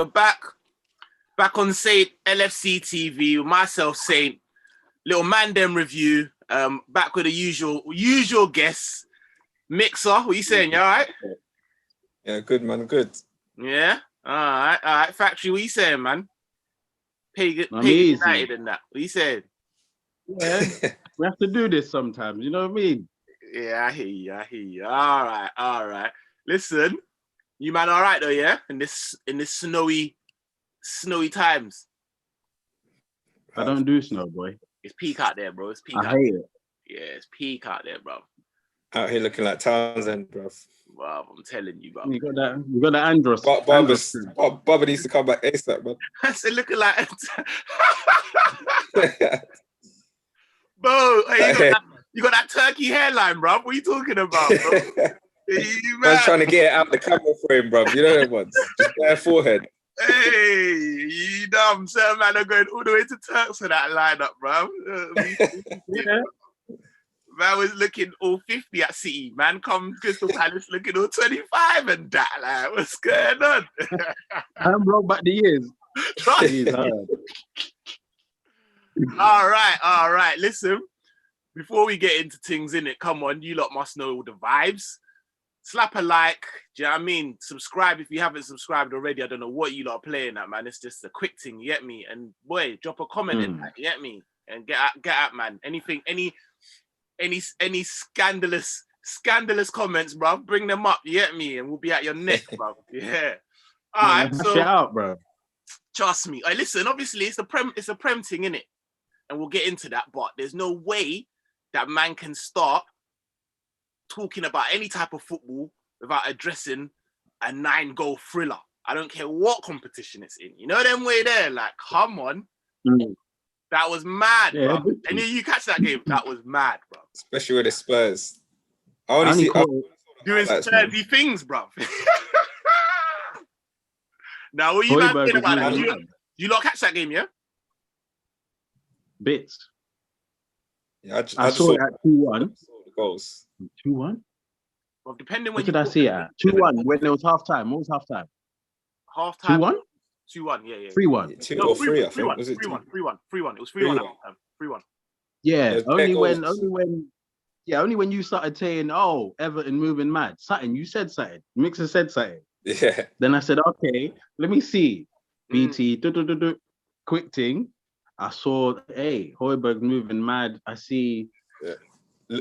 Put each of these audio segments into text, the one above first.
we're back on Saint LFCTV with myself, Saint. Little MANDEM review. Back with the usual guests. Mixer, what you saying? You all right? Yeah, good man, good. Yeah, all right. Factory, what you saying, man? Pagan United and that. What you saying? Yeah, we have to do this sometimes. You know what I mean? Yeah, I hear you. All right. Listen, you man, all right though, yeah? In this snowy times. I don't do snow, boy. It's peak out there, bro. It's peak. I hate it. Yeah, it's peak out there, bro. Out here looking like Townsend, bro. Wow, I'm telling you, bro. You got the Andros. Barber needs to come back ASAP, man. I said looking like bro, hey, you got that turkey hairline, bro. What are you talking about, bro? Man's trying to get it out the camera frame, bro. You know that ones. Just bare forehead. Hey, you dumb. Certain man are going all the way to Turks for that lineup, bro. Yeah. Man was looking all 50 at City. Man come Crystal Palace looking all 25 and that. Like, what's going on? I'm brought back the years. All right. Listen, before we get into things in it, come on, you lot must know all the vibes. Slap a like, do you know what I mean? Subscribe if you haven't subscribed already. I don't know what you lot are playing at, man. It's just a quick thing, you get me? And boy, drop a comment in that, you get me? And get out, man. Anything, any scandalous comments, bro, bring them up, you get me? And we'll be at your neck, bro. Yeah. All right, so shout out, bro. Trust me. Listen, obviously it's a prem thing, innit? And we'll get into that, but there's no way that man can start talking about any type of football without addressing a 9-goal thriller. I don't care what competition it's in. You know them way there? Like, come on. That was mad, yeah, bro. And you catch that game? That was mad, bro. Especially with the Spurs. I only see doing Spursy things, bro. Now, what you man thinking about that? You lot catch that game, yeah? Bits. Yeah, I just saw it at 2-1. The goals. 2-1? Well, depending when what did I see it at? 2-1 when there was half time. What was half time? Half time. 2-1? 2-1, yeah. 3-1. 2 or 3, I think. Was it 3-1. It was 3-1 at half time. 3-1. Yeah, only when you started saying, "Oh, Everton moving mad," you said something. Mixer said something. Yeah. Then I said, "Okay, let me see." BT, quick thing. I saw, hey, Højbjerg moving mad. I see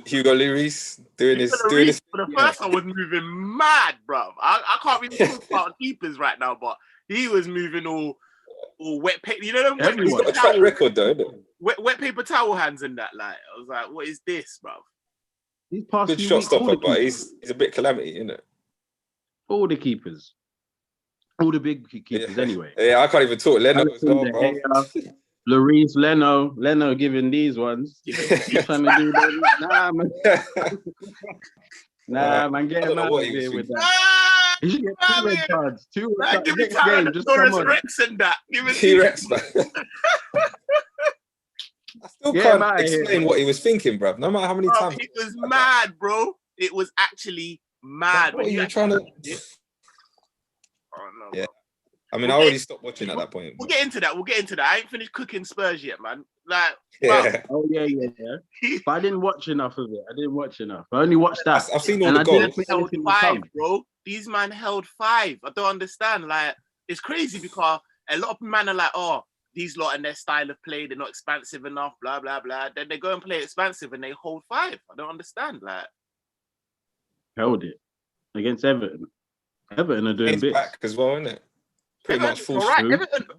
Hugo Lloris doing this. For the first one was moving mad, bro. I can't really talk about keepers right now, but he was moving all wet paper. You know them He's got a track record though, isn't it? Wet paper towel hands and that. Like, I was like, what is this, bro? These past good shot stopper, but he's a bit calamity, isn't it? All the keepers, all the big keepers, anyway. Yeah, I can't even talk. Leno as well, bro. Lloris, Leno giving these ones. Trying to do them. Nah, man. Man, get him out of here with that. He should get 2 red cards. 2 red cards. Give me time. Just come on. Rex and that. Give me T-Rex, man. I still can't explain what he was thinking, bro. No matter how many times. It was mad, bro. It was actually mad. What are you trying to... Oh, no, yeah. I mean, I already stopped watching at that point. We'll get into that. I ain't finished cooking Spurs yet, man. Like, yeah. Wow. Oh, yeah. But I didn't watch enough of it. I only watched that. I've seen all the goals. Held 5, bro. These man held 5. I don't understand. Like, it's crazy because a lot of men are like, oh, these lot and their style of play, they're not expansive enough, blah, blah, blah. Then they go and play expansive and they hold 5. I don't understand. Like, held it against Everton. Everton are doing bits. Back as well, isn't it? Pretty much full right.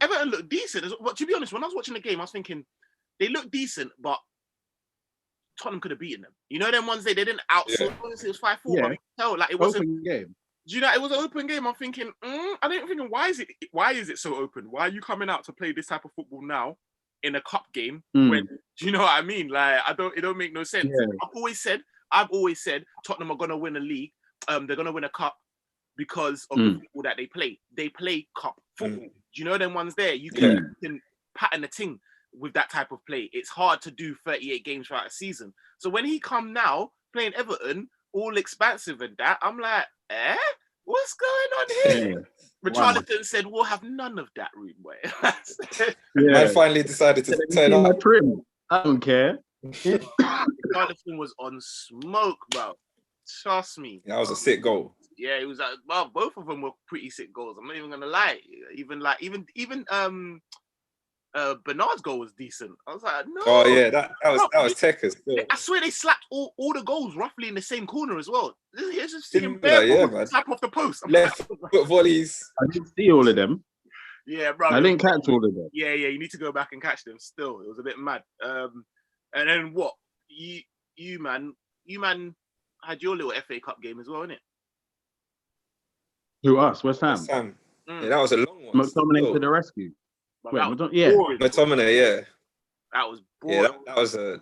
Everton looked decent. But to be honest, when I was watching the game, I was thinking they looked decent, but Tottenham could have beaten them. You know them ones they didn't outscore. Yeah. It was 5-4. Yeah. Hell, like it was open game. Do you know it was an open game? I'm thinking, I didn't thinking, why is it so open? Why are you coming out to play this type of football now in a cup game? When do you know what I mean? Like it don't make no sense. Yeah. I've always said Tottenham are gonna win a league. They're gonna win a cup because of the football that they play. They play cup football. Do you know them ones there? You can pattern a thing with that type of play. It's hard to do 38 games throughout a season. So when he come now playing Everton, all expansive and that, I'm like, What's going on here? Richarlison said, we'll have none of that, rude boy. Man finally decided to turn up. Trim. I don't care. Richarlison was on smoke, bro. Trust me. That was a sick goal. Yeah, it was like, well, both of them were pretty sick goals. I'm not even gonna lie. Even Bernard's goal was decent. I was like, no. Oh yeah, that was Tekker's. I swear they slapped all the goals roughly in the same corner as well. It's just man. Slap off the post. Left foot volleys. I didn't see all of them. Yeah, bro. I didn't catch all of them. Yeah, you need to go back and catch them. Still, it was a bit mad. And then what? You man had your little FA Cup game as well, innit? Who us? West Ham. Yeah, that was a long one. McTominay to the rescue. But Wait, McTominay, yeah. That was boring. Yeah, that was a...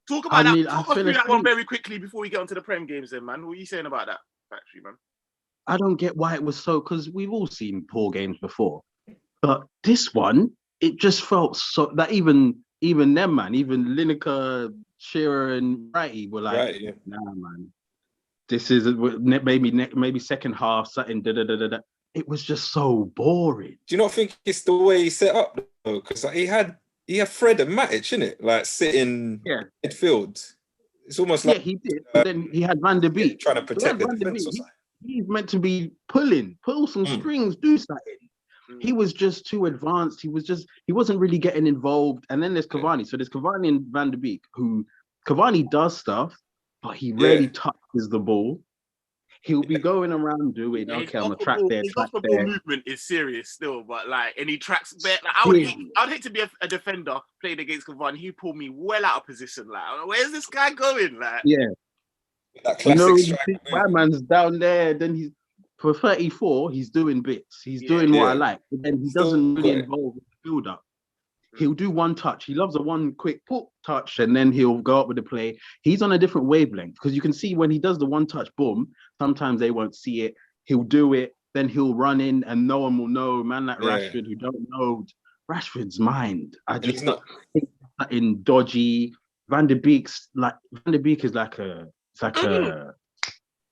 Talk about that. Talk us through that one very quickly before we get onto the Prem games then, man. What are you saying about that, actually, man? I don't get why it was so... Because we've all seen poor games before. But this one, it just felt so... That even them, man, even Lineker, Shearer and Wrighty were like, nah, man. This is maybe second half, something, da-da-da-da-da. It was just so boring. Do you not think it's the way he set up though? Because he had Fred and Matic, innit? Like sitting midfield. It's almost like he did. But then he had Van der Beek trying to protect the defense or something. He's meant to be pull some strings, do something. He was just too advanced. He wasn't really getting involved. And then there's Cavani. So there's Cavani and Van der Beek, who Cavani does stuff, but he rarely touches the ball. He'll be going around doing, I'm gonna track there, track there. Movement is serious still, but like, and he tracks back. Like, I'd hate to be a defender playing against Cavani. He pulled me well out of position. Like, where's this guy going? Like, that classic my man's down there. Then he's for 34. He's doing bits. He's doing what I like, but then he doesn't really involve the build up. He'll do one touch. He loves a one quick touch, and then he'll go up with the play. He's on a different wavelength because you can see when he does the one touch, boom. Sometimes they won't see it. He'll do it, then he'll run in, and no one will know. Man like Rashford, who don't know Rashford's mind. I just think in dodgy. Van der Beek is like a.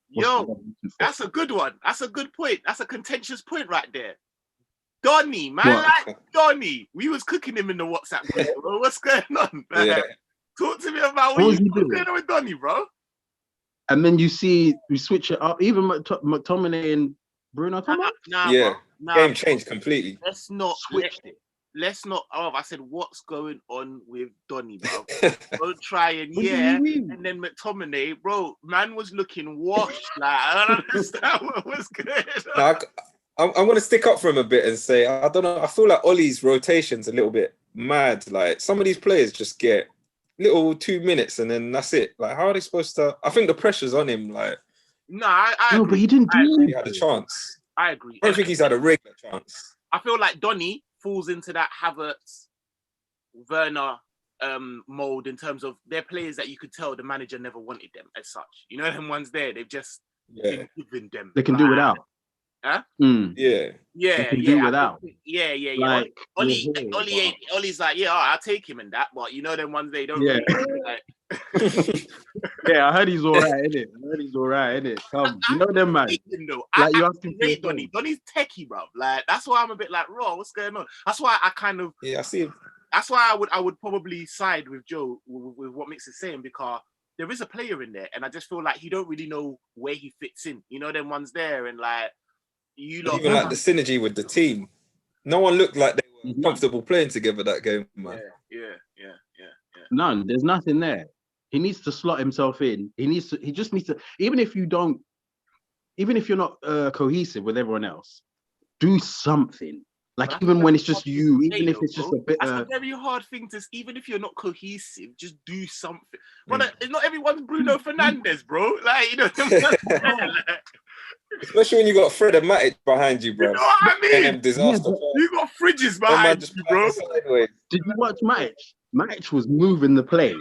Yo, that's a good one. That's a good point. That's a contentious point right there. Donny, man, like Donny. We was cooking him in the WhatsApp group, bro. What's going on, man? Talk to me about what's going on with Donny, bro. And then we switch it up. Even McTominay and Bruno Thomas. Game changed completely. Let's not switch it. Let's not. Oh, I said, what's going on with Donny, bro? Don't try and and then McTominay, bro. Man was looking washed. Like, I don't understand what was going on. I'm going to stick up for him a bit and say, I don't know, I feel like Ollie's rotation's a little bit mad. Like, some of these players just get little 2 minutes and then that's it. Like, how are they supposed to... I think the pressure's on him, like... No, I but he didn't do it. He had a chance. I agree. I don't think he's had a regular chance. I feel like Donny falls into that Havertz, Werner mold in terms of they're players that you could tell the manager never wanted them as such. You know them ones there, they've just been given them. They can do without. Huh? Yeah. Do without. Like, Ollie's like, I'll take him in that, but you know them ones they don't. I heard he's all right, innit? Come, you know them, man. Like you have to rate Donny. Donny's techie, bro. Like that's why I'm a bit like, raw. What's going on? That's why I kind of I see him. That's why I would probably side with Joe with what Mix is saying, because there is a player in there, and I just feel like he don't really know where he fits in. You know them ones there, and like. Even like the synergy with the team, no one looked like they were comfortable playing together that game, man. Yeah. None. There's nothing there. He needs to slot himself in. He just needs to. Even if you're not cohesive with everyone else, do something. Like even when it's just you, even if it's just a bit. That's a very hard thing to. Even if you're not cohesive, just do something. But not everyone's Bruno Fernandes, bro. Like you know. Especially when you got Fred and Matic behind you, bro. You know what I mean? Disaster. You got fridges behind you, bro. Did you watch Matic? Matic was moving the play.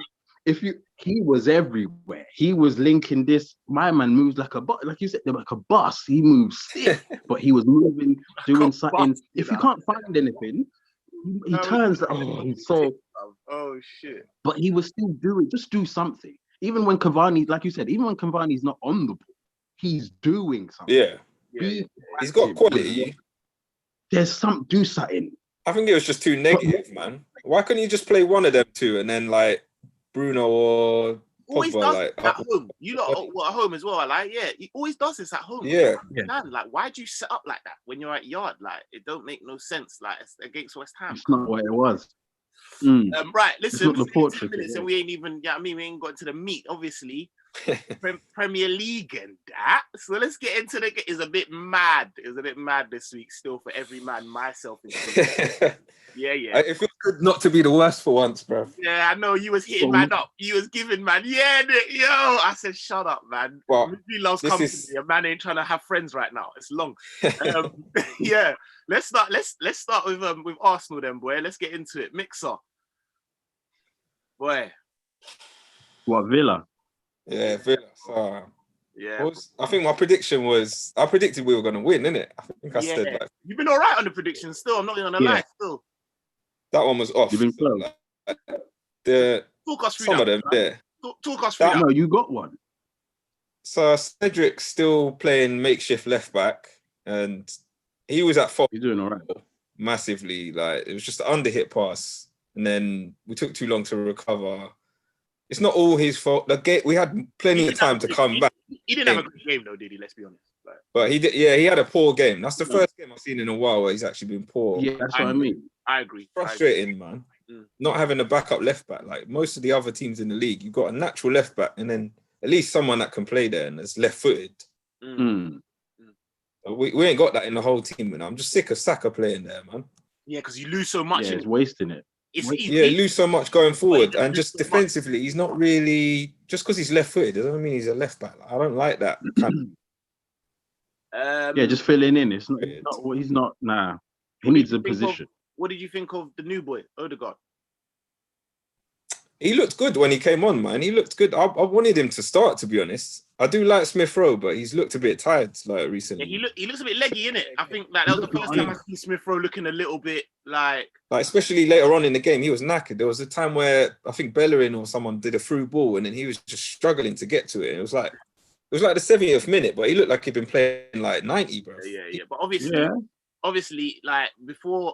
He was everywhere. He was linking this. My man moves like a bus, like you said, like a bus. He moves sick, but he was moving, doing something. If you can't find anything, he turns. He's so. Oh shit! But he was still doing. Just do something. Even when Cavani, like you said, even when Cavani's not on the ball, he's doing something. Yeah. Be He's got proactive. quality. There's do something. I think it was just too negative, man. Why couldn't you just play one of them two and then like Bruno or always Pogba, does like at home. You lot at home as well. Like, yeah, he always does this at home. Yeah. Man, like, why do you set up like that when you're at yard? Like, it don't make no sense. Like, it's against West Ham. It's not what it was. Right, listen, the portrait, 10 minutes and we ain't even, yeah, I mean, we ain't got to the meat, obviously. Premier League and that. So let's get into it's a bit mad. It was a bit mad this week still for every man, myself included. Yeah. It feels good not to be the worst for once, bro. Yeah, I know you was hitting man up. You was giving man, yo. I said, shut up, man. Well, He loves company. A man ain't trying to have friends right now. It's long. Yeah. Let's start with Arsenal then, boy. Let's get into it. Mixer. Boy. What, Villa? Yeah, Villa. So, yeah. I think my prediction was, I predicted we were going to win, innit? I think I said like... You've been all right on the predictions still. I'm not going to lie still. That one was off. You've been close. Talk us through some of them, yeah. Talk us through that. No, you got one. So Cedric's still playing makeshift left back, and he was at fault. You're doing all right. Massively. Like, it was just an underhit pass, and then we took too long to recover. It's not all his fault. We had plenty of time to come back. He didn't have a good game though, did he? Let's be honest. Like, but he did. Yeah, he had a poor game. That's the first game I've seen in a while where he's actually been poor. Yeah, that's what I mean. I agree. Frustrating, man. Not having a backup left back. Like most of the other teams in the league, you've got a natural left back, and then at least someone that can play there and is left-footed. We ain't got that in the whole team, man. I'm just sick of Saka playing there, man. Yeah, because you lose so much. Yeah, it's wasting it. You lose so much going forward, and just defensively, he's not really, just because he's left-footed doesn't mean he's a left back. Like, I don't like that kind of... yeah, just filling in. It's not. He's not. Nah, he needs a position. What did you think of the new boy, Odegaard? He looked good when he came on, man. He looked good. I wanted him to start, to be honest. I do like Smith Rowe, but he's looked a bit tired like recently. Yeah, he looks a bit leggy, innit? I think that was the first time I see Smith Rowe looking a little bit like especially later on in the game, he was knackered. There was a time where I think Bellerin or someone did a through ball, and then he was just struggling to get to it. It was like the 70th minute, but he looked like he'd been playing like 90, bro. Yeah. But obviously, like before,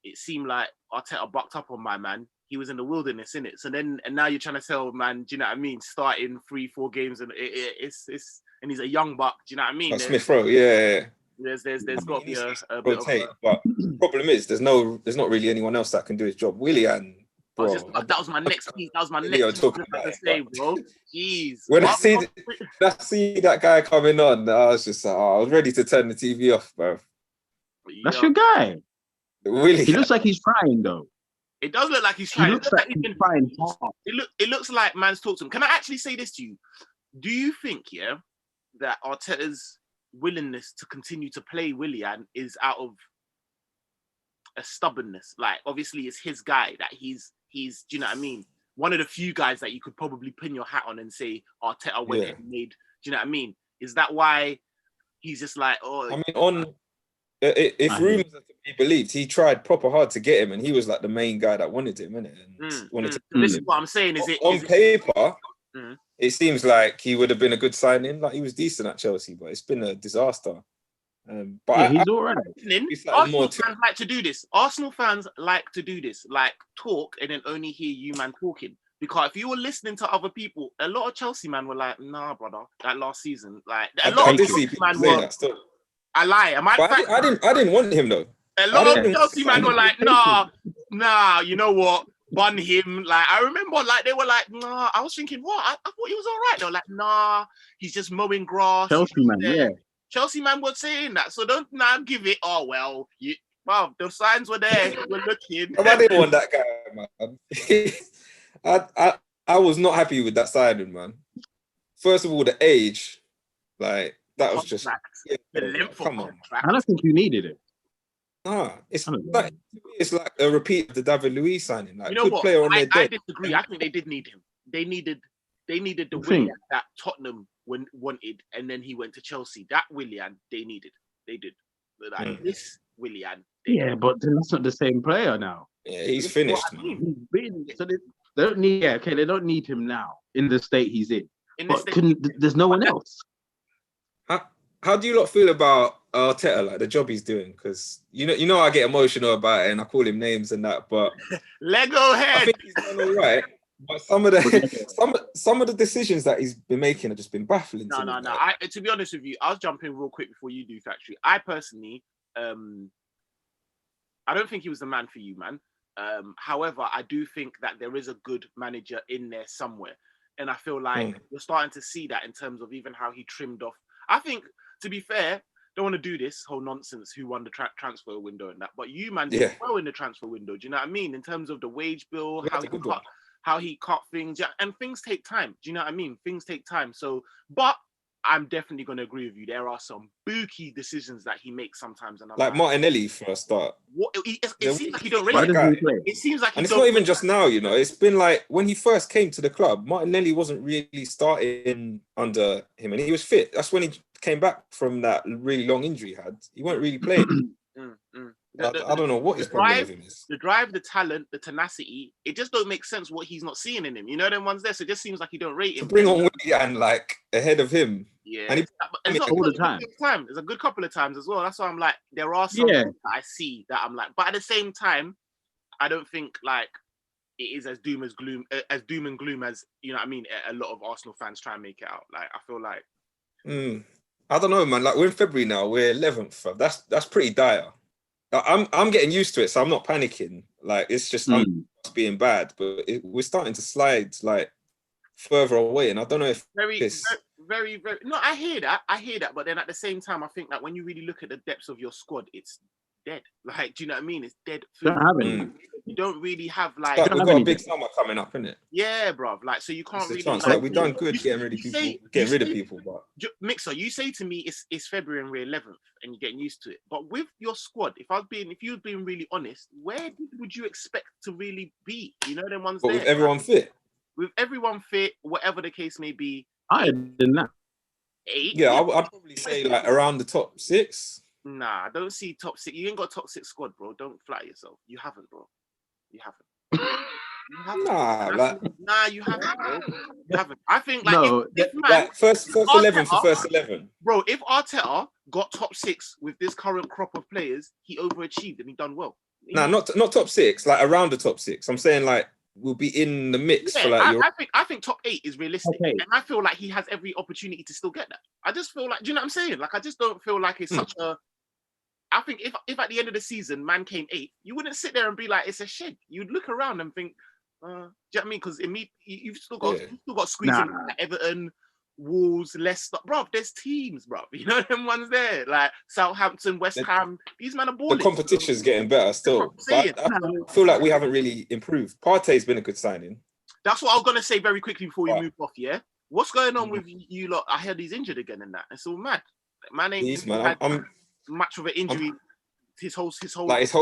it seemed like Arteta bucked up on my man. He was in the wilderness, innit? So then, and now you're trying to tell, man, do you know what I mean? Starting 3-4 games, and it's and he's a young buck. Do you know what I mean? Like Smith Rowe, yeah. There's got to be a bit rotate, but the problem is there's not really anyone else that can do his job. Willian, bro. That was my next piece. That was my next piece to say, bro. Jeez. When I see that guy coming on, I was just I was ready to turn the TV off, bro. That's your guy. Willian. He looks like he's trying though. It does look like he's trying. He looks like he's been trying hard. It looks like man's talked to him. Can I actually say this to you? Do you think, that Arteta's willingness to continue to play Willian is out of a stubbornness? Like, obviously, it's his guy that he's. Do you know what I mean? One of the few guys that you could probably pin your hat on and say Arteta went and made. Do you know what I mean? Is that why he's just like, oh? I mean, if rumors are to be believed, he tried proper hard to get him, and he was like the main guy that wanted him, innit? This is what I'm saying. On paper, it seems like he would have been a good signing. Like, he was decent at Chelsea, but it's been a disaster. But he's all right. Arsenal fans like to do this. Arsenal fans like to do this, like talk and then only hear you man talking. Because if you were listening to other people, a lot of Chelsea man were like, "Nah, brother, that last season, like a lot of Chelsea man were." I lie. I didn't want him though. A lot of Chelsea man were like, nah, you know what? Bun him. Like, I remember, like, they were like, nah. I was thinking, what? I thought he was all right. They were like, nah, he's just mowing grass. Chelsea man was saying that. So don't now give it, oh, well, the signs were there. We're looking. I didn't want that guy, man. I was not happy with that signing, man. First of all, the age, like, that was just... come on. I don't think you needed it. Nah, it's like a repeat of the David Luiz signing. Like, you know what? I disagree. I think they did need him. They needed the Willian that Tottenham wanted, and then he went to Chelsea. That Willian they needed. They did. Like, this Willian. But then that's not the same player now. Yeah, he's finished. So they don't need. They don't need him now in the state he's in. There's no one else. how do you lot feel about Arteta, like the job he's doing? Because you know I get emotional about it and I call him names and that, but Lego head. I think he's done all right. But some of the decisions that he's been making have just been baffling. No. To be honest with you, I'll jump in real quick before you do, Factory. I personally, I don't think he was the man for you, man. However, I do think that there is a good manager in there somewhere. And I feel like you're starting to see that in terms of even how he trimmed off. I think, to be fair, don't want to do this whole nonsense, who won the transfer window and that. But you, man, did well in the transfer window. Do you know what I mean? In terms of the wage bill, how he cut things. Yeah, and things take time. Do you know what I mean? Things take time. So, but I'm definitely going to agree with you. There are some booky decisions that he makes sometimes. And I'm like Martinelli for a start. It seems like he don't rate him. It seems like and it's not even just now, you know. It's been like when he first came to the club, Martinelli wasn't really starting under him, and he was fit. That's when he came back from that really long injury he had. He weren't really playing. I don't know what his problem with him is. The drive, the talent, the tenacity, it just don't make sense what he's not seeing in him. You know, them ones there. So it just seems like he don't rate him. To bring on Willian like ahead of him. Yeah. And it's not all the time. There's a good couple of times as well. That's why I'm like, there are some that I see that I'm like, but at the same time, I don't think like it is as doom and gloom as, you know what I mean, a lot of Arsenal fans try and make it out. Like, I feel like I don't know, man. Like, we're in February now, we're 11th. That's pretty dire. I'm getting used to it, so I'm not panicking. Like, it's just being bad, but we're starting to slide like further away, and I don't know if very. No, I hear that, but then at the same time, I think that when you really look at the depths of your squad, it's dead. Like, do you know what I mean? It's dead. You don't really have like. We've got a big summer coming up, innit? Yeah, bruv. Like, so you can't really. Like, we've done good getting rid of people, but Mixer, you say to me it's February and we're 11th, and you're getting used to it. But with your squad, if you were being really honest, where would you expect to really be? You know, them ones. But there, with everyone fit. With everyone fit, whatever the case may be. Higher than that. 8. Yeah, I'd probably say like around the top 6. Nah, I don't see top 6. You ain't got a top 6 squad, bro. Don't flatter yourself. You haven't, bro. You haven't. Nah, you haven't, bro. You haven't. I think like if man, like first 11 for first 11. Bro, if Arteta got top 6 with this current crop of players, he overachieved and he done well. Nah, not top 6, like around the top 6. I'm saying like we'll be in the mix for like. I think top 8 is realistic, and I feel like he has every opportunity to still get that. I just feel like, do you know what I'm saying? Like, I just don't feel like it's such a. I think if at the end of the season man came 8th, you wouldn't sit there and be like it's a shed. You'd look around and think, do you know what I mean? Because you've still got squeezing Everton, Wolves, Leicester, bro. There's teams, bro. You know them ones there, like Southampton, West Ham. These men are balling. The competition's getting better still. But I feel like we haven't really improved. Partey's been a good signing. That's what I was gonna say very quickly before you move off. Yeah, what's going on with you lot? I heard he's injured again and that. It's all mad. Man ain't much of an injury. His whole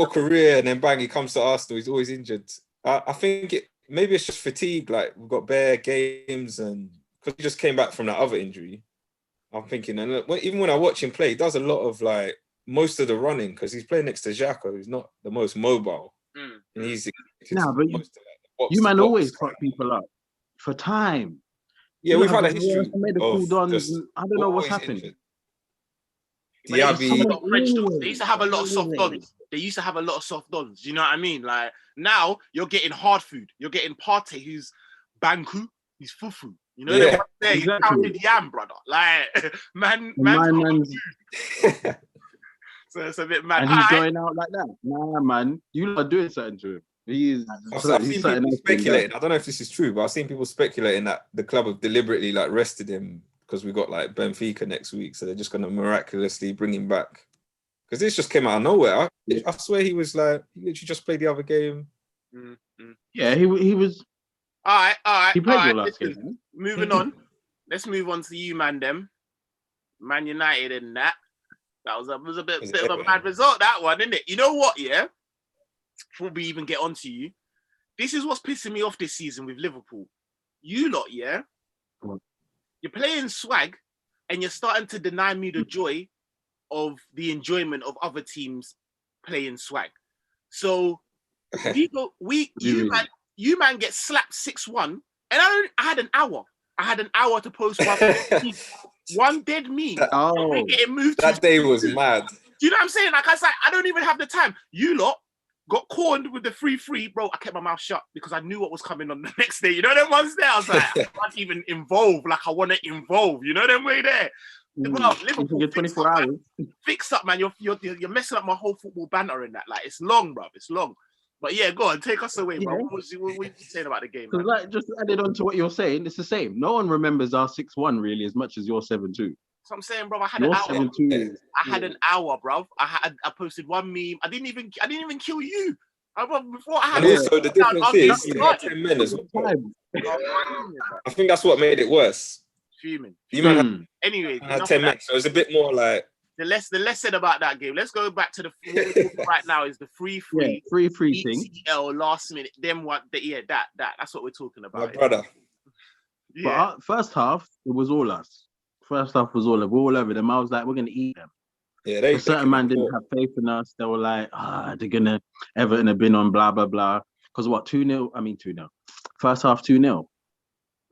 career, and then bang, he comes to Arsenal. He's always injured. I think maybe it's just fatigue. Like, we've got bare games, and because he just came back from that other injury. I'm thinking, and even when I watch him play, he does a lot of like most of the running because he's playing next to Xhaka, who's not the most mobile. And he's but you man always fuck people up for time. Yeah, we've had a history. I don't know what's happening. They used to have a lot of soft dons. They used to have a lot of soft dons. Do you know what I mean? Like, now you're getting hard food. You're getting Partey, who's Banku, he's Fufu. You know, he's pounded yam, brother. Like, man. So it's a bit mad. And he's going out like that. Nah, man, you are doing something to him. I've seen people speculating. I don't know if this is true, but I've seen people speculating that the club have deliberately like rested him because we got like Benfica next week, so they're just going to miraculously bring him back. Because this just came out of nowhere. I swear he was like, he literally just played the other game. Yeah, he was. All right. He played your last game. Moving on. Let's move on to you, Mandem. Man United and that. That was a bit of a mad result, that one, isn't it? You know what, yeah? Before we even get on to you, this is what's pissing me off this season with Liverpool. You lot, yeah? You're playing swag and you're starting to deny me the joy of the enjoyment of other teams playing swag. So you man get slapped 6-1, and I had an hour. I had an hour to post one. one dead meme. Oh, Getting moved that day was mad. Do you know what I'm saying? Like I was like, I don't even have the time. You lot got cornered with the 3-3, bro. I kept my mouth shut because I knew what was coming on the next day. You know them ones there? I was like, I can't even involve like I want to involve. You know them way there? Bro, Liverpool, 24 hours. Fix up, man. You're messing up my whole football banter in that. Like, it's long, bro. It's long. But yeah, go on, take us away, bro. What are you saying about the game? Because like, just added on to what you're saying, it's the same. No one remembers our 6-1 really as much as your 7-2. So I'm saying, bro, I had your an hour. 7-2. I had an hour, bro. I posted one meme. I didn't even kill you. Before I had. And also the difference is you had 10 minutes. I think that's what made it worse. Fuming. You might have anyway, had 10 minutes. So it was a bit more like. The less said about that game. Let's go back to the right now is the 3-3 thing. ECL last minute. Them what? That's what we're talking about. My brother. Yeah. But first half, it was all us. First half was all over them. I was like, we're gonna eat them. Yeah, certain man didn't have faith in us. They were like, they're gonna Everton have been on blah blah blah. Because what 2-0? I mean 2-0. First half 2-0.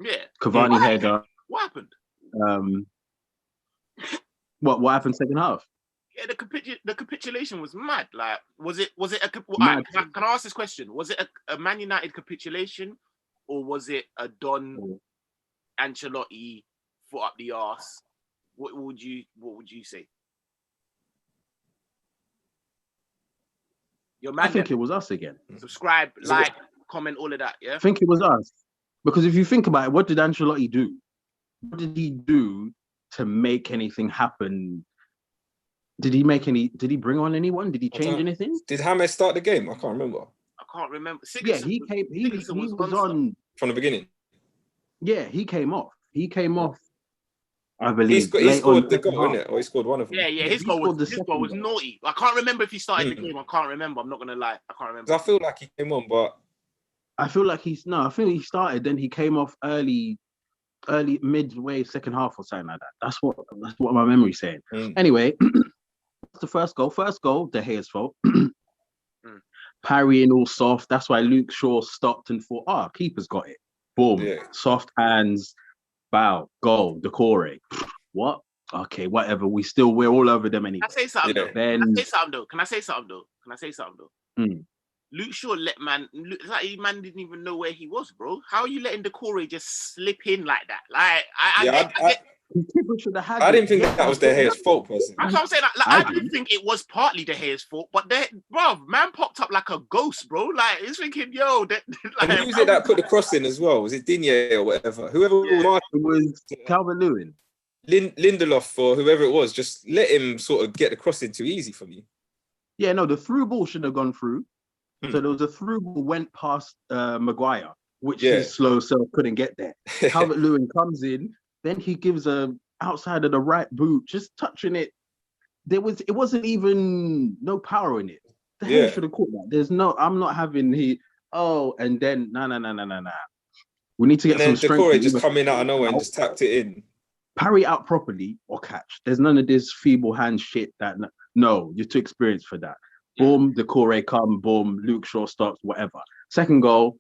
Yeah. Cavani header. What happened? What happened second half? Yeah, the capitulation was mad. Like, was it mad. Can I ask this question? Was it a Man United capitulation, or was it a Don Ancelotti foot up the arse? What would you say? I think it was us again. Subscribe, like, comment, all of that. Yeah, I think it was us because if you think about it, what did Ancelotti do? What did he do to make anything happen? Did he bring on anyone? Did he change anything? Did James start the game? I can't remember. He came. He was on from the beginning. Yeah, he came off. I believe he scored the goal, innit? Or he scored one of them. Yeah. His goal was naughty. I can't remember if he started the game. I can't remember. I'm not gonna lie. I can't remember. I feel like he came on, but I feel like I think he started. Then he came off early midway second half or something like that. That's what my memory's saying. Anyway, the first goal, De Gea's fault. Parrying all soft. That's why Luke Shaw stopped and thought, keeper's got it. Boom. Yeah. Soft hands. Bow. Goal. Decore. What? Okay, whatever. We're all over them anyway. Can I say something though? Can I say something though? Luke Shaw man didn't even know where he was, bro. How are you letting Decore just slip in like that? Like, I didn't think that was De Gea's fault, personally. That's what I'm saying. I didn't think it was partly De Gea's fault, but man popped up like a ghost, bro. Like, he's thinking, yo, and who was it that put the cross in as well? Was it Digne or whatever? Whoever it was Calvert-Lewin. Lindelof or whoever it was, just let him sort of get the cross in too easy for me. Yeah, no, the through ball should have gone through. So there was a through ball went past Maguire, which his slow self couldn't get there. Calvert-Lewin comes in, then he gives a outside of the right boot, just touching it. It wasn't even no power in it. The hell should have caught that. I'm not having and then nah. We need to get some strength. Decore just come in out of nowhere and just tapped it in. Parry out properly or catch. There's none of this feeble hand shit you're too experienced for that. Boom, Decore come, boom, Luke Shaw stops, whatever. Second goal,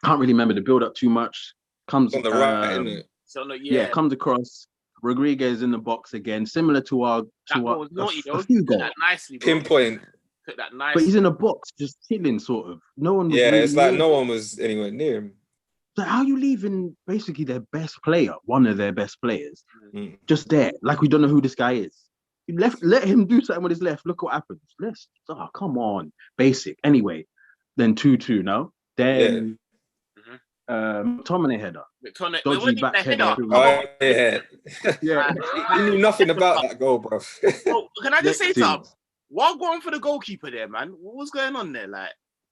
can't really remember the build up too much. Comes on the right, isn't it? So comes across. Rodriguez in the box again, similar to a few goals. Nicely, pinpoint. Took that nice. But he's in a box, just chilling, sort of. No one. Was it's like no one was anywhere near him. So how are you leaving basically their best player, one of their best players, just there? Like we don't know who this guy is. Let him do something with his left. Look what happens. Come on. Basic. Anyway, then 2-2, no? Then McTominay header. Dodgy back header. He knew nothing about that goal, bro. Can I just say something? While going for the goalkeeper there, man, what was going on there? Like,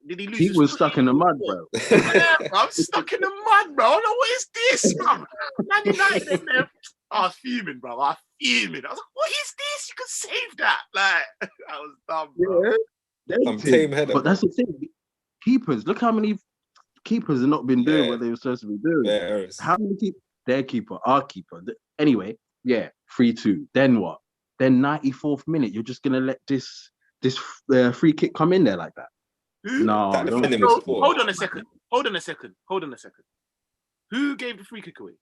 did he lose? He was stuck in the mud, bro. Yeah, bro, I'm stuck in the mud, bro. What is this, bro? Man United in there. I was fuming, bro. I was like, what is this? You can save that. Like, I was dumb, bro. Yeah, tame header. But that's the thing. Keepers, look how many keepers have not been doing what they were supposed to be doing. Yeah, how many keepers? Their keeper, our keeper. Anyway, 3-2. Then what? Then 94th minute, you're just gonna let this free kick come in there like that? No. Hold on a second. Who gave the free kick away?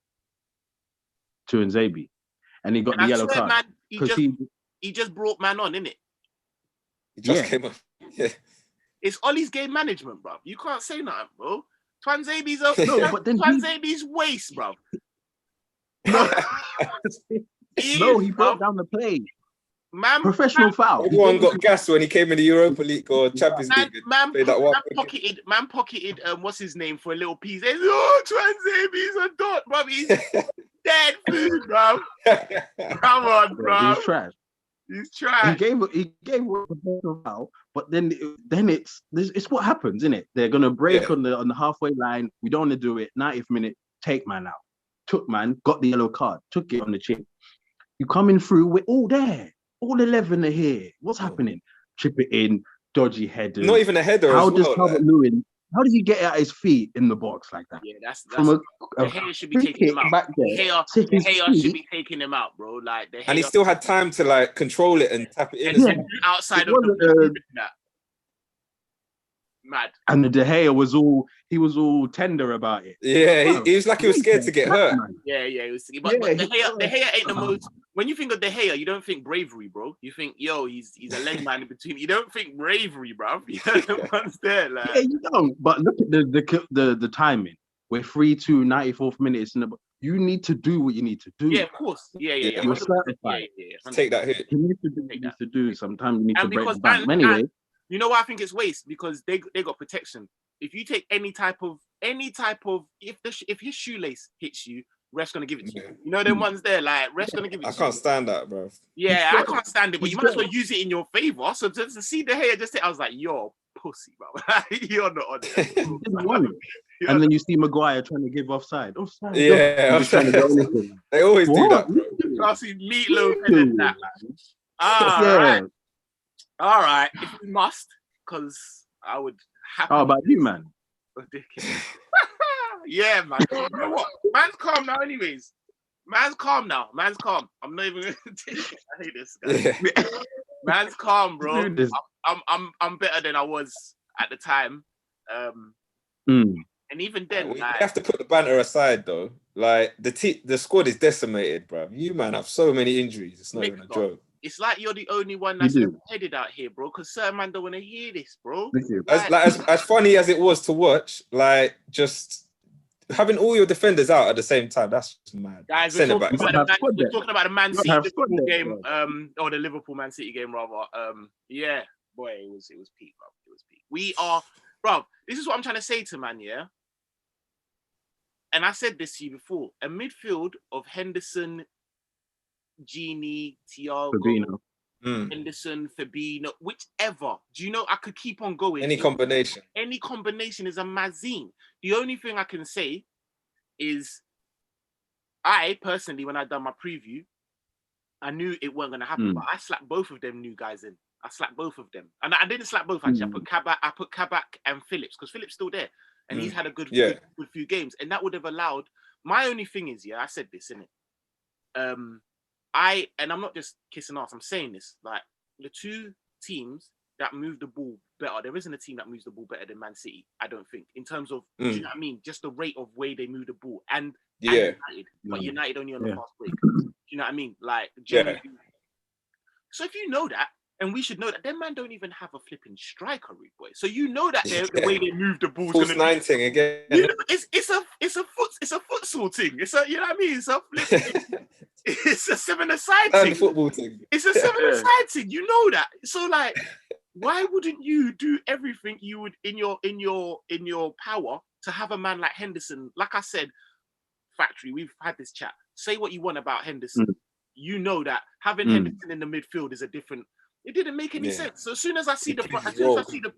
Tuanzebe. and he got the yellow card. Man, he just brought man on, innit? He just came on. Yeah. It's Ollie's game management, bro. You can't say nothing, bro. Twanzebi's Twanzebi's waste, bro. He brought down the play. Man, professional foul. Everyone got gas when he came in the Europa League or Champions League. Man pocketed what's his name for a little piece. They Twanzebi's a dot, bro. He's dead food, bro. Come on, bro. He's trash. He's trash. He gave a professional foul, but then it's what happens, isn't it? They're gonna break on the halfway line. We don't want to do it. 90th minute, take man out. Took man, got the yellow card, took it on the chin. You coming through, we're all there. All 11 are here. What's happening? Chip it in, dodgy header. Not even a header. How does Calvert-Lewin? How does he get at his feet in the box like that? Yeah, that's the hair should be taking him out. Back there, the hair should be taking him out, bro. Like the hair, and he still had time to like control it and tap it in. Yeah. Outside of the mad. And the De Gea was all tender about it. Yeah, he was like he was scared to get hurt. Yeah, he was. But De Gea ain't the most. When you think of De Gea, you don't think bravery, bro. You think, yo, he's a leg man in between. You don't think bravery, bro. One's there, like. Yeah, you don't. But look at the timing. We're 3-2, 94th minute. You need to do what you need to do. Yeah, of course. Yeah. You're certified. Take that hit. You need to do what you need to do. Sometimes you need to break the bank. Anyway. You know why I think it's waste? Because they got protection. If you take any type of if his shoelace hits you, ref's gonna give it to you. You know them ones there, like ref's gonna give it to you. I can't stand that, bro. Yeah, I can't stand it, but you might as well use it in your favor. So to see the hair just I was like, you're pussy, bro. You're not on it. And then you see Maguire trying to give offside. Offside. Yeah, they always do that, bro. I see Meatloaf and that. Right. All right, if we must, because I would have. How about you, man? Yeah, man. You know what? Man's calm now, anyways. Man's calm now. Man's calm. I'm not even gonna take it. I hate this guy. Yeah. Man's calm, bro. I'm better than I was at the time. And even then, we have to put the banter aside, though. Like the squad is decimated, bro. You man have so many injuries. It's not even a joke. It's like you're the only one that's headed out here, bro. Because certain man don't want to hear this, bro. As funny as it was to watch, like just having all your defenders out at the same time, that's just mad. Guys, we're talking about the Man City Liverpool game, or the Liverpool Man City game rather. Yeah, boy, it was peak, bro. It was peak. We are, bro. This is what I'm trying to say to man, yeah. And I said this to you before: a midfield of Henderson, Gini, Thiago, Henderson, Fabinho, whichever. Do you know I could keep on going? Any combination. Any combination is a mazine. The only thing I can say is I personally, when I done my preview, I knew it wasn't gonna happen, but I slapped both of them new guys in. I slapped both of them. And I didn't slap both actually. I put Kabak and Phillips, because Phillips still there. And he's had a good few games. And that would have allowed my only thing is, I said this, innit? And I'm not just kissing ass, I'm saying this, like the two teams that move the ball better, there isn't a team that moves the ball better than Man City, I don't think, in terms of, do you know what I mean? Just the rate of way they move the ball. And United, but United only on the fast break. Do you know what I mean? Like, generally. So if you know that, and we should know that, them man don't even have a flipping striker, rude boy. So you know that the way they move the ball is gonna be thing again. You know, it's a futsal thing. It's a, you know what I mean? It's a flipping. It's a 7-a-side thing. Football thing. It's a 7-a-side thing. You know that. So like, why wouldn't you do everything you would in your power to have a man like Henderson? Like I said, Factory, we've had this chat. Say what you want about Henderson. You know that having Henderson in the midfield is a different. It didn't make any sense. So as soon as I see the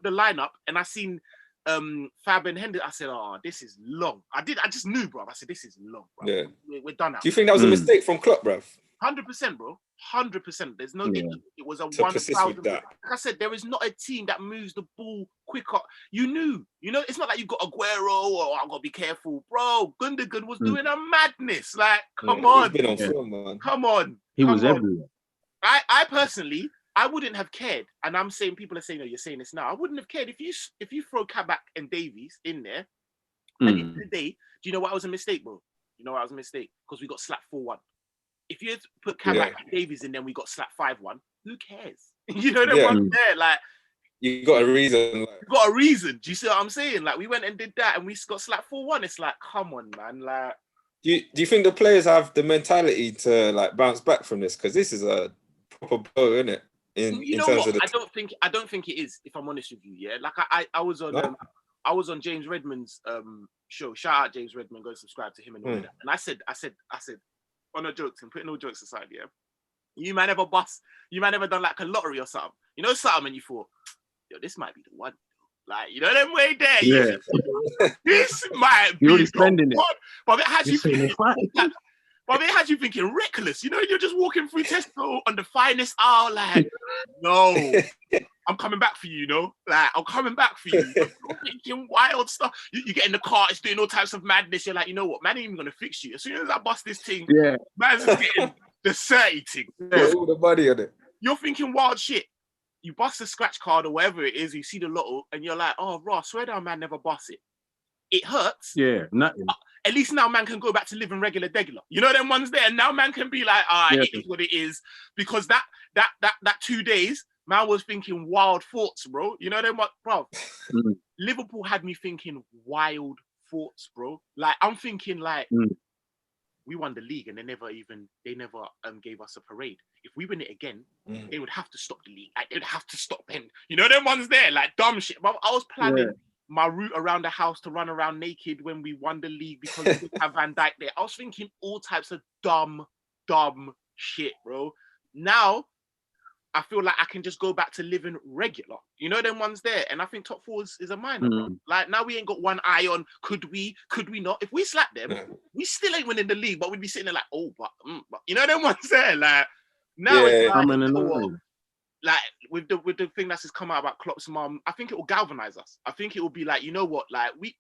lineup and I seen Fab and Henderson, I said, "Oh, this is long." I just knew, bro. I said, "This is long, bro. Yeah. We're done now." Do you think that was a mistake from Klopp, bro? 100%, bro. 100%. There's no. It was a 1,000. Like I said, there is not a team that moves the ball quicker. You knew. You know, it's not like you've got Aguero or I've got to be careful, bro. Gundogan was doing a madness. Like, come on, been on film, man. Come on. He was everywhere. I personally, I wouldn't have cared, and I'm saying people are saying, "Oh, you're saying this now." I wouldn't have cared if you throw Kabak and Davies in there. At the end of the day, do you know what was a mistake, bro? You know what was a mistake? Because we got slapped 4-1. if you put Kabak and Davies in, then we got slapped 5-1. Who cares? You know that one there, like. You got a reason. Like. You got a reason. Do you see what I'm saying? Like, we went and did that and we got slapped 4-1. It's like, come on, man. Like, do you think the players have the mentality to like bounce back from this? Because this is a proper blow, isn't it? In terms of the I don't think it is, if I'm honest with you. Yeah. Like I was on I was on James Redmond's show. Shout out James Redmond, go subscribe to him and all that. And I said, on no jokes and putting no jokes aside, yeah. You might never done like a lottery or something. You know something, and you thought, yo, this might be the one. Like, you know them way there. Yeah. This might be You're spending it. But it has you thinking, reckless. You know, you're just walking through Tesco on the finest aisle, like, no, I'm coming back for you, you know? Like, I'm coming back for you. You're thinking wild stuff. You get in the car, it's doing all types of madness. You're like, you know what? Man ain't even gonna fix you. As soon as I bust this thing, man's getting the 30 thing. all the money on it. You're thinking wild shit. You bust a scratch card or whatever it is, you see the lotto, and you're like, oh, Ross, swear down, man, never bust it. It hurts. Yeah, nothing. At least now man can go back to living regular. You know them ones there. And now man can be like, it is what it is. Because that 2 days, man was thinking wild thoughts, bro. You know them what, bro? Liverpool had me thinking wild thoughts, bro. Like, I'm thinking like, we won the league and they never gave us a parade. If we win it again, they would have to stop the league. Like, they would have to stop Ben. You know them ones there, like dumb shit. But I was planning my route around the house to run around naked when we won the league because we didn't have Van Dijk there. I was thinking all types of dumb shit, bro. Now, I feel like I can just go back to living regular. You know them ones there? And I think top four is a minor. Bro. Like, now we ain't got one eye on, could we not? If we slap them, we still ain't winning the league, but we'd be sitting there like, oh, but you know them ones there? Like, now it's like, with the thing that's just come out about Klopp's mum, I think it will galvanize us. I think it will be like, you know what? Like, we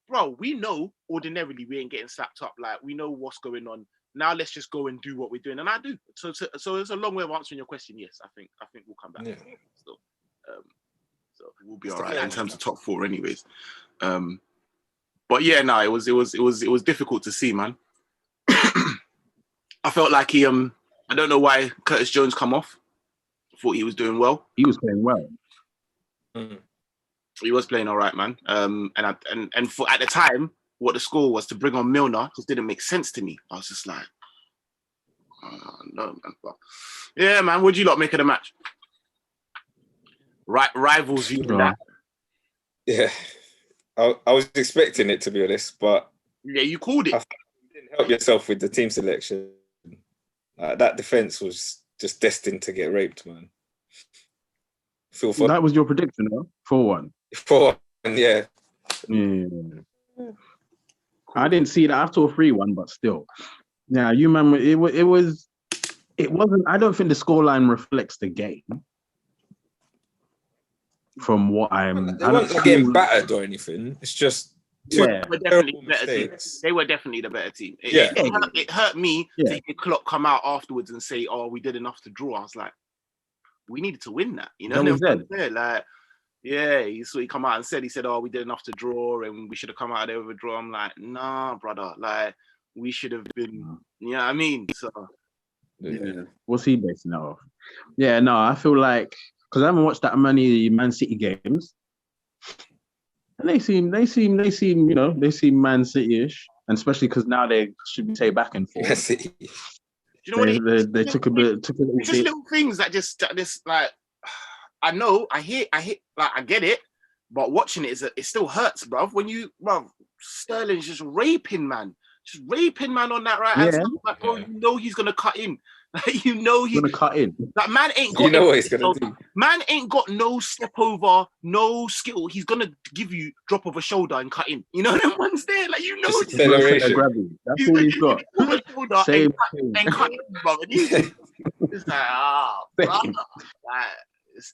know ordinarily we ain't getting slapped up. Like, we know what's going on. Now let's just go and do what we're doing, and I do. So it's a long way of answering your question. Yes, I think we'll come back. Yeah. So we'll be all right in terms of top four, anyways. But yeah, no, it was difficult to see, man. I felt like he I don't know why Curtis Jones come off. Thought he was doing well. He was playing well. He was playing all right, man. And for at the time, what the score was to bring on Milner just didn't make sense to me. I was just like, no, man. But yeah, man. What do you lot make of the match? Right, rivals you that. Yeah, I was expecting it, to be honest, but yeah, you called it. You didn't help yourself with the team selection. That defense was just destined to get raped, man. That was your prediction, huh? 4-1. 4-1, yeah. I didn't see that. I saw 3-1, but still. Yeah, you man, it wasn't. I don't think the scoreline reflects the game. From what I'm, they weren't getting battered or anything. It's just they were definitely better team. They were definitely the better team. It hurt me to hear Klopp come out afterwards and say, "Oh, we did enough to draw." I was like, "We needed to win that," you know. Like, yeah, he come out and said, "Oh, we did enough to draw, and we should have come out of there with a draw." I'm like, "Nah, brother. Like, we should have been." You know what I mean? So, yeah. What's he basing that off? Yeah, no, I feel like because I haven't watched that many Man City games. And they seem, you know, they seem Man City-ish, and especially because now they should be taken back and forth. Do you know what they took a little just bit. Little things that just like, I know, I hear, like, I get it, but watching it it still hurts, bruv. When Sterling's just raping man on that right hand side. Like, bro, you know he's gonna cut in. Like, you know he's gonna cut in. That man ain't got. You know what he's gonna do. Man ain't got no step over, no skill. He's gonna give you drop of a shoulder and cut in. You know them ones there, like, you know. Acceleration. That's all he's got. Same and cut in, bro. And it's like, brother.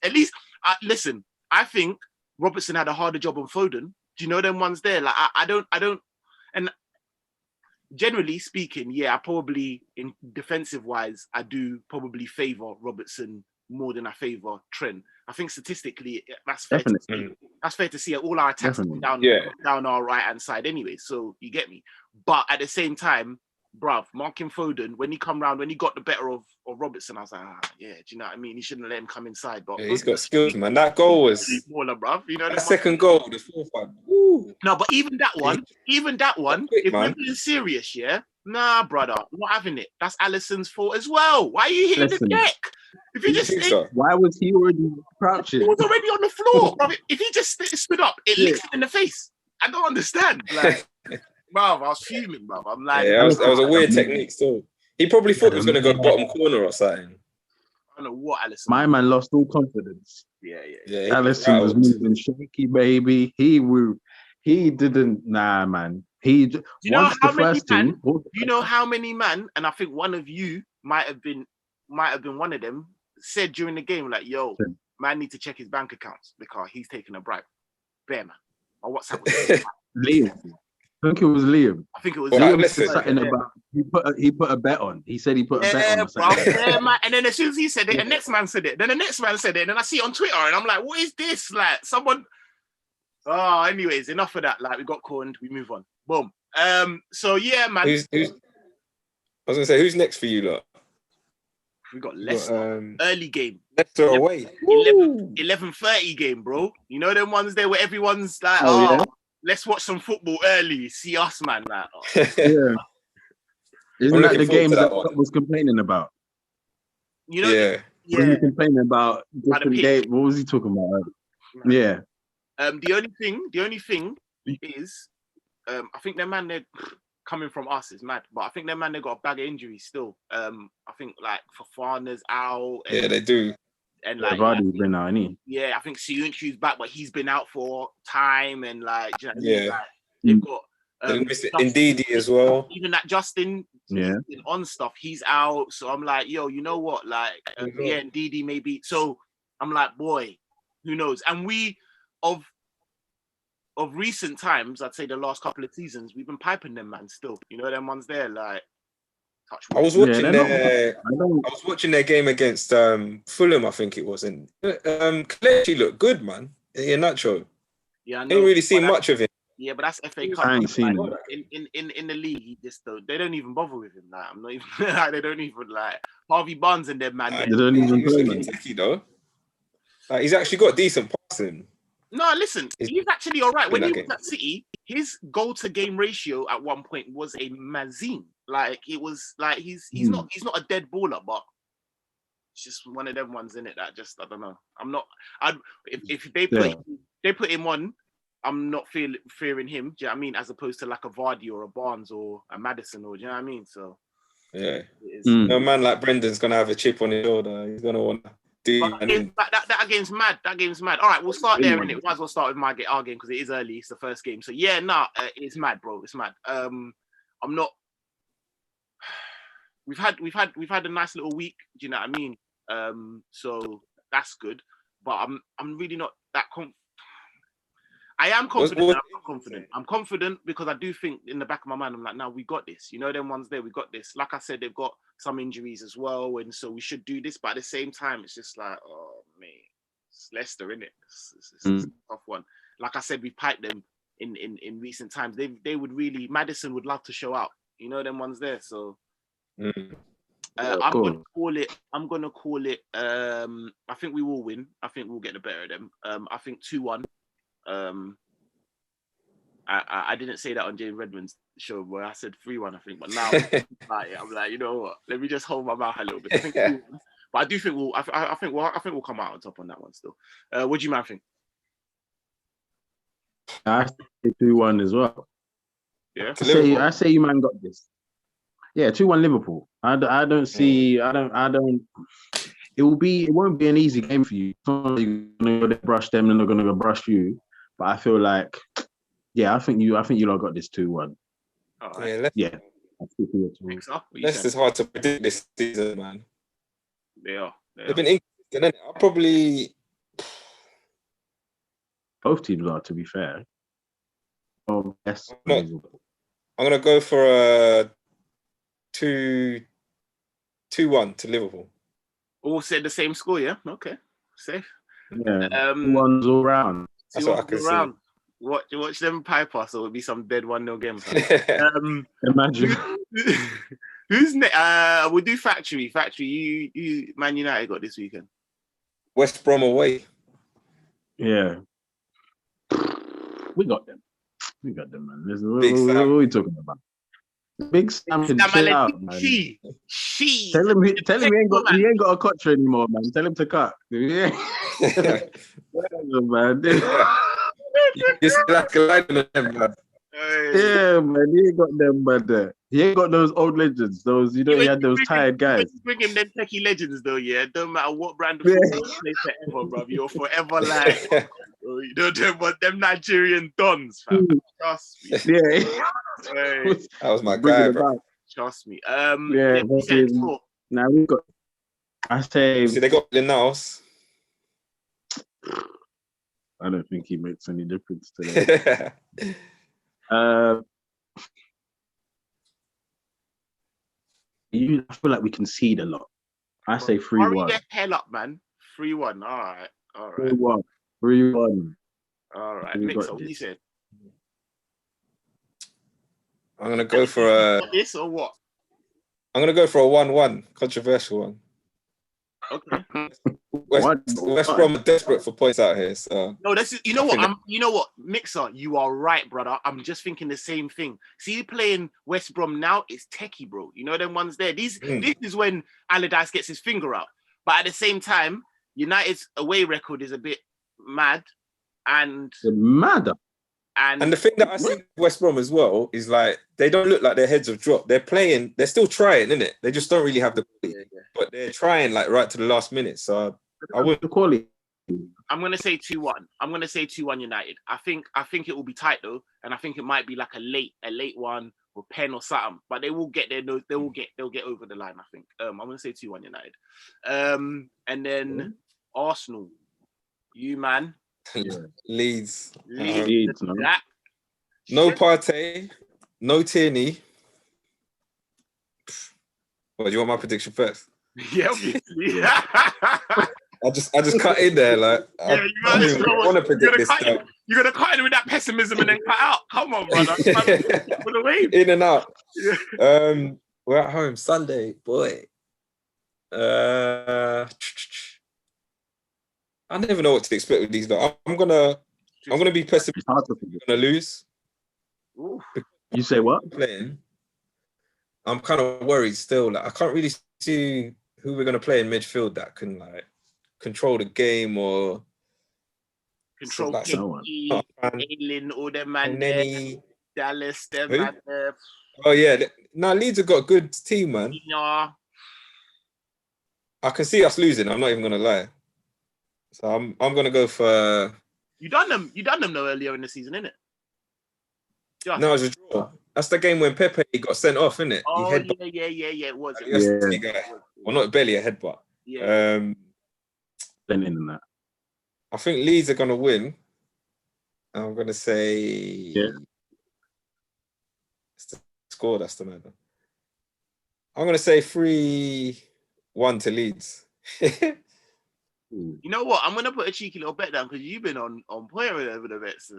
At least, listen. I think Robertson had a harder job on Foden. Do you know them ones there? Like, I don't. And generally speaking, yeah, I probably, in defensive wise, I do probably favour Robertson more than I favour Trent. I think statistically, that's fair to see. That's fair to see. All our attacks down our right hand side anyway. So you get me. But at the same time, bruv, Markin Foden, when he come round, when he got the better of Robertson, I was like, yeah, do you know what I mean? He shouldn't let him come inside. But yeah, he's got skills, man. That goal was baller, bruv. You know that second goal, the fourth one. Woo. No, but even that one, quick, if man. we're being serious, yeah, nah, brother, I'm not having it. That's Alisson's fault as well. Why are you hitting the deck? If you just why was he already crouching? He was already on the floor, bruv. If he just stood up, it licks him in the face. I don't understand. Like, bruv, I was fuming, bruv. I'm like, that was a weird technique. Still, he probably thought he was going to go bottom corner or something. I don't know what Alisson. My man lost all confidence. Yeah. Alisson was moving shaky, baby. He didn't. Nah, man. You know how many man? And I think one of you might have been one of them. Said during the game, like, "Yo, man, need to check his bank accounts because he's taking a bribe." Bear man, or WhatsApp was Liam. I think it was Liam. Liam said something about he put a bet on. He said he put a bet on. Man. And then as soon as he said it, the next man said it. Then the next man said it. And then I see it on Twitter, and I'm like, "What is this?" Like someone. Oh, anyways, enough of that. Like we got corned. We move on. Boom. So yeah, man. Who's I was gonna say, who's next for you, lot? We got Leicester early game. Leicester away. 11:30 game, bro. You know them ones there where everyone's like, let's watch some football early. See us, man. Like, yeah. Isn't that the games that was complaining about? You know, yeah. Was he complaining about different games? What was he talking about? Right. Yeah. The only thing is, I think their man they're coming from us is mad, but I think their man they got a bag of injuries still. I think like Fofana's out. Yeah, they do. And like Vardy's been out, ain't he? Yeah, I think Siunchu's back, but he's been out for time and like, you know what I mean? Yeah. Like, they've got Ndidi as well. Even that Justin, on stuff, he's out. So I'm like, yo, you know what? Like, Ndidi maybe. So I'm like, boy, who knows? And we of recent times, I'd say the last couple of seasons, we've been piping them, man. Still, you know, them ones there, like. I was watching their game against Fulham, I think it was, and Kelechi looked good, man. Nacho. Yeah, I know. Ain't really seen much of him. Yeah, but that's FA Cup. I ain't seen him. In the league. He just they don't even bother with him. Like I'm not even. Like, they don't even like Harvey Barnes and them man. They don't even play him. Though. Like he's actually got decent passing. No, listen, he's actually all right. When he was at City, his goal to game ratio at one point was a mazine. Like it was like he's not a dead baller, but it's just one of them ones in it that just I don't know. If they put him on, I'm not fearing him. Do you know what I mean? As opposed to like a Vardy or a Barnes or a Maddison or do you know what I mean? So yeah, no man like Brendan's gonna have a chip on his shoulder. He's gonna want to do that game's mad. That game's mad. All right, we'll start there, innit? Might as well start with our game because it is early. It's the first game. So yeah, it's mad, bro. It's mad. I'm not. We've had a nice little week. Do you know what I mean? So that's good. But I'm really not that I am confident. I'm confident because I do think in the back of my mind, I'm like, no, we got this. You know, them ones there, we got this. Like I said, they've got some injuries as well, and so we should do this. But at the same time, it's just like, oh man, it's Leicester, innit? It's a tough one. Like I said, we piped them in recent times. They would really. Maddison would love to show out. You know, them ones there. So. I'm gonna call it. I think we will win. I think we'll get the better of them. I think 2-1. I didn't say that on James Redmond's show where I said 3-1. I think, but now I'm like, you know what? Let me just hold my mouth a little bit. I think but I do think we'll. I think we'll come out on top on that one still. What do you man think? I say 2-1 as well. Yeah. I say you man got this. Yeah, 2-1 Liverpool. I don't see. I don't. It won't be an easy game for you. You're gonna go brush them, and they're gonna go brush you. But I feel like, I think you lot got this 2-1. Right. Yeah. Leicester's hard to predict this season, man. They are. They've been inconsistent. I'll probably. Both teams are, to be fair. Oh, yes. I'm gonna go for a 2-1 to Liverpool. All said the same score, yeah? Okay. Safe. Yeah. 2-1s all round. That's what I can see. Watch them pipe us, or it'll be some dead 1-0 game. Imagine. Who's next? We'll do Factory. Factory, you Man United got this weekend. West Brom away. Yeah. We got them. We got them, man. Big What Sam. are we talking about? Big Sam can chill out, man. Tell him he ain't got a cutcher anymore, man. Tell him to cut. Yeah. Man. Just like a line on them, man. Yeah, man. He ain't got them, man. He ain't got those old legends. Those, he had those tired guys. Bring him them techie legends, though, yeah? Don't matter what brand of football you play forever, bro. You're forever like... You know them Nigerian dons, fam. Trust me. Yeah. That was my guy, bro. Trust me. Now we got. I say. See, they got Linaus. I don't think he makes any difference today. I feel like we concede a lot. I say 3-1. Hurry the hell up, man. 3-1. All right. 3-1. All right. Mixer, what you said? I'm gonna go for a. This or what? I'm gonna go for a 1-1, controversial one. Okay. West Brom are desperate for points out here. So no, you know what, Mixer, you are right, brother. I'm just thinking the same thing. See, playing West Brom now is techie, bro. You know them ones there. This is when Allardyce gets his finger out. But at the same time, United's away record is a bit mad, and mad. And the thing that I see with West Brom as well is like they don't look like their heads have dropped. They're playing, they're still trying, innit? They just don't really have the quality. Yeah. But they're trying like right to the last minute. So I wouldn't quality. I'm gonna say 2-1. I'm gonna say 2-1 United. I think it will be tight though, and I think it might be like a late one or pen or something. But they will get there. They'll get over the line. I think. I'm gonna say 2-1 United. And then Arsenal. You man. Leeds. Leeds, no. No Partey, no Tierney. Well, do you want my prediction first? Yeah, obviously. I just cut in there, like yeah, I want to predict this stuff. You're gonna cut in with that pessimism and then cut out. Come on, brother. In and out. Yeah. We're at home Sunday, boy. I never know what to expect with these. Though. I'm gonna be pessimistic. I'm gonna lose. Ooh. You say what? Playing. I'm kind of worried still. Like I can't really see who we're gonna play in midfield that can like control the game or control Aylin, all them man there. Dallas, them man there. Oh yeah, now Leeds have got a good team, man. Yeah. I can see us losing. I'm not even gonna lie. So I'm gonna go for. You done them though earlier in the season, innit? No, it was a draw. That's the game when Pepe got sent off, innit? Oh yeah. It was. Well, not barely a headbutt. Yeah. In that. I think Leeds are gonna win. I'm gonna say. Yeah. It's the score. That's the matter. I'm gonna say 3-1 to Leeds. You know what? I'm gonna put a cheeky little bet down because you've been on point over the bets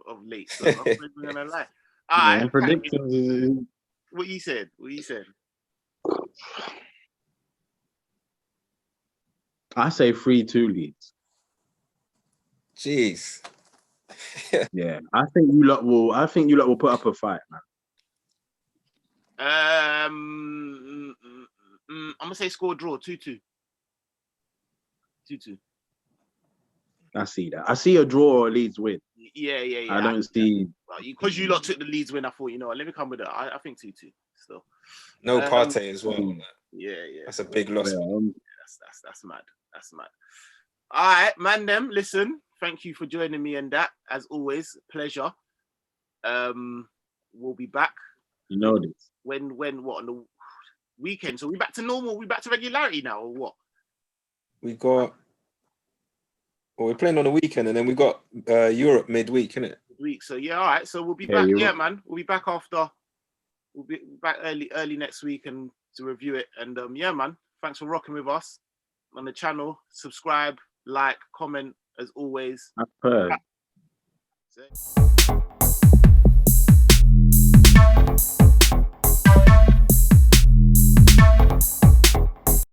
of late. So I'm not even gonna lie. All right, predictions. What you said? I say 3-2 Leeds. Jeez. Yeah, I think you lot will put up a fight, man. I'm gonna say score draw 2-2. 2-2. I see that. I see a draw or a Leeds win. Yeah. I don't see because you lot took the Leeds win. I thought, let me come with it. I think 2-2 still. No Partey as well. Yeah. That's a big loss. That's mad. That's mad. All right, Mandem. Listen, thank you for joining me and that. As always, pleasure. We'll be back. You know this. When what on the weekend? So we back to normal. We back to regularity now, or what? We're playing on the weekend, and then we got Europe midweek, innit? Midweek. So yeah, all right. So we'll be back. Europe. Yeah, man. We'll be back after. We'll be back early next week and to review it. And yeah, man. Thanks for rocking with us on the channel. Subscribe, like, comment, as always. Say.